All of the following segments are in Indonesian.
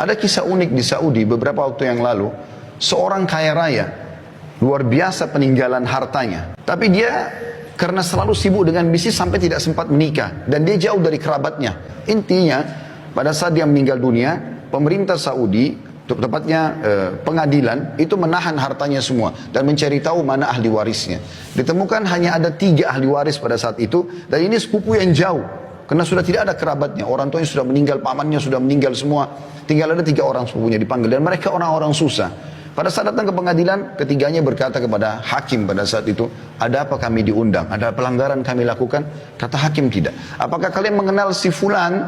Ada kisah unik di Saudi beberapa waktu yang lalu. Seorang kaya raya, luar biasa peninggalan hartanya. Tapi dia karena selalu sibuk dengan bisnis sampai tidak sempat menikah. Dan dia jauh dari kerabatnya. Intinya, pada saat dia meninggal dunia, pemerintah Saudi, tepatnya pengadilan, itu menahan hartanya semua. Dan mencari tahu mana ahli warisnya. Ditemukan hanya ada 3 ahli waris pada saat itu. Dan ini sepupu yang jauh. Karena sudah tidak ada kerabatnya. Orang tuanya sudah meninggal, pamannya sudah meninggal semua. Tinggal ada 3 orang sepupunya dipanggil. Dan mereka orang-orang susah. Pada saat datang ke pengadilan, ketiganya berkata kepada hakim pada saat itu, ada apa kami diundang? Ada pelanggaran kami lakukan? Kata hakim tidak. Apakah kalian mengenal si fulan?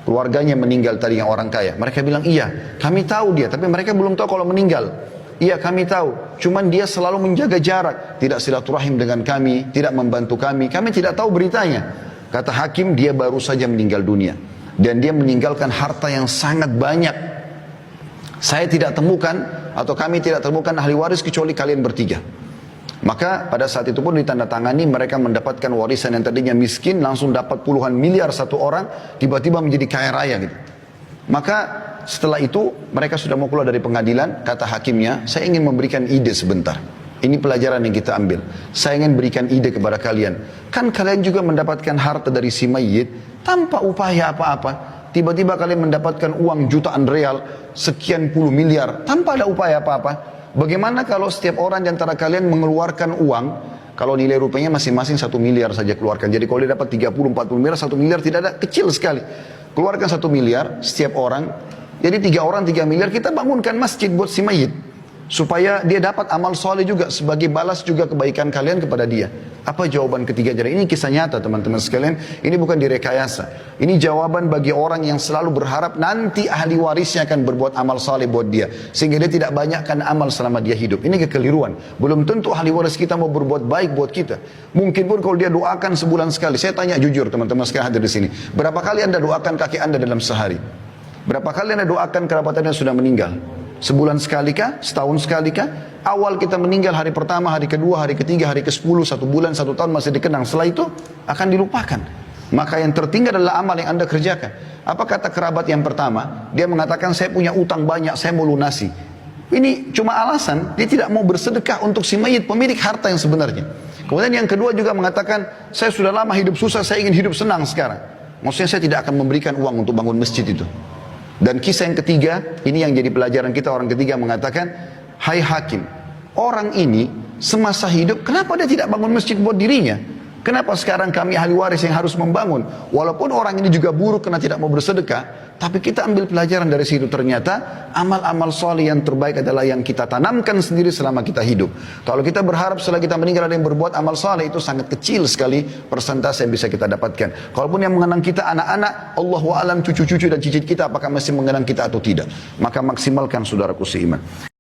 Keluarganya meninggal tadi yang orang kaya. Mereka bilang iya, kami tahu dia. Tapi mereka belum tahu kalau meninggal. Iya kami tahu. Cuman dia selalu menjaga jarak. Tidak silaturahim dengan kami. Tidak membantu kami. Kami tidak tahu beritanya. Kata hakim, dia baru saja meninggal dunia. Dan dia meninggalkan harta yang sangat banyak. Saya tidak temukan, atau kami tidak temukan ahli waris kecuali kalian bertiga. Maka pada saat itu pun ditandatangani, mereka mendapatkan warisan yang tadinya miskin, langsung dapat puluhan miliar satu orang, tiba-tiba menjadi kaya raya gitu. Maka setelah itu, mereka sudah mau keluar dari pengadilan, kata hakimnya, saya ingin memberikan ide sebentar. Ini pelajaran yang kita ambil. Saya ingin berikan ide kepada kalian. Kan kalian juga mendapatkan harta dari si mayit tanpa upaya apa-apa. Tiba-tiba kalian mendapatkan uang jutaan real, sekian puluh miliar, tanpa ada upaya apa-apa. Bagaimana kalau setiap orang di antara kalian mengeluarkan uang, kalau nilai rupiahnya masing-masing 1 miliar saja keluarkan. Jadi kalau dia dapat 30-40 miliar, 1 miliar tidak ada, kecil sekali. Keluarkan 1 miliar setiap orang, jadi 3 orang 3 miliar, kita bangunkan masjid buat si mayit. Supaya dia dapat amal soleh juga sebagai balas juga kebaikan kalian kepada dia. Apa jawaban ketiga? Jadi ini kisah nyata teman-teman sekalian. Ini bukan direkayasa. Ini jawaban bagi orang yang selalu berharap nanti ahli warisnya akan berbuat amal soleh buat dia. Sehingga dia tidak banyakkan amal selama dia hidup. Ini kekeliruan. Belum tentu ahli waris kita mau berbuat baik buat kita. Mungkin pun kalau dia doakan sebulan sekali. Saya tanya jujur teman-teman sekalian hadir di sini. Berapa kali anda doakan kakek anda dalam sehari? Berapa kali anda doakan kerabat anda yang sudah meninggal? Sebulan sekali kah? Setahun sekali kah? Awal kita meninggal hari pertama, hari kedua, hari ketiga, hari ke-10, 1 bulan, 1 tahun masih dikenang. Setelah itu akan dilupakan. Maka yang tertinggal adalah amal yang anda kerjakan. Apa kata kerabat yang pertama? Dia mengatakan saya punya utang banyak, saya mau lunasi. Ini cuma alasan, dia tidak mau bersedekah untuk si mayit pemilik harta yang sebenarnya. Kemudian yang kedua juga mengatakan saya sudah lama hidup susah, saya ingin hidup senang sekarang. Maksudnya saya tidak akan memberikan uang untuk bangun masjid itu. Dan kisah yang ketiga, ini yang jadi pelajaran kita, orang ketiga mengatakan, hai hakim, orang ini semasa hidup, kenapa dia tidak bangun masjid buat dirinya? Kenapa sekarang kami ahli waris yang harus membangun? Walaupun orang ini juga buruk karena tidak mau bersedekah, tapi kita ambil pelajaran dari situ. Ternyata amal-amal soleh yang terbaik adalah yang kita tanamkan sendiri selama kita hidup. Kalau kita berharap setelah kita meninggal ada yang berbuat amal soleh, itu sangat kecil sekali persentase yang bisa kita dapatkan. Kalaupun yang mengenang kita anak-anak, Allahu a'lam cucu-cucu dan cicit kita apakah masih mengenang kita atau tidak. Maka maksimalkan saudaraku seiman.